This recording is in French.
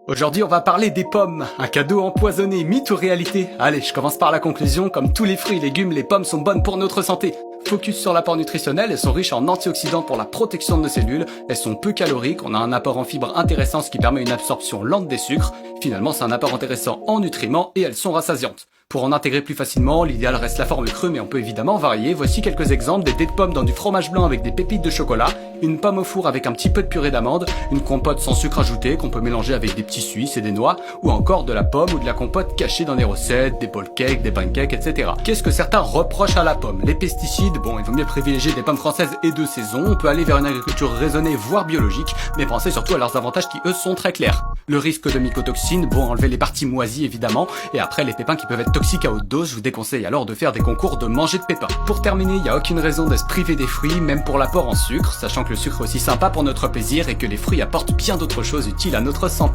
Aujourd'hui, on va parler des pommes. Un cadeau empoisonné, mythe ou réalité? Allez, je commence par la conclusion. Comme tous les fruits et légumes, les pommes sont bonnes pour notre santé. Focus sur l'apport nutritionnel, elles sont riches en antioxydants pour la protection de nos cellules, elles sont peu caloriques, on a un apport en fibres intéressant ce qui permet une absorption lente des sucres. Finalement, c'est un apport intéressant en nutriments et elles sont rassasiantes. Pour en intégrer plus facilement, l'idéal reste la forme creux mais on peut évidemment varier. Voici quelques exemples: des dés de pommes dans du fromage blanc avec des pépites de chocolat, une pomme au four avec un petit peu de purée d'amande, une compote sans sucre ajouté qu'on peut mélanger avec des petits suisses et des noix, ou encore de la pomme ou de la compote cachée dans des recettes, des bowl cakes, des pancakes, etc. Qu'est-ce que certains reprochent à la pomme? Les pesticides, bon, il vaut mieux privilégier des pommes françaises et de saison, on peut aller vers une agriculture raisonnée voire biologique, mais pensez surtout à leurs avantages qui eux sont très clairs. Le risque de mycotoxines, bon, enlever les parties moisies évidemment, et après les pépins qui peuvent être toxiques à haute dose, je vous déconseille alors de faire des concours de manger de pépins. Pour terminer, il n'y a aucune raison de se priver des fruits, même pour l'apport en sucre, sachant que le sucre est aussi sympa pour notre plaisir et que les fruits apportent bien d'autres choses utiles à notre santé.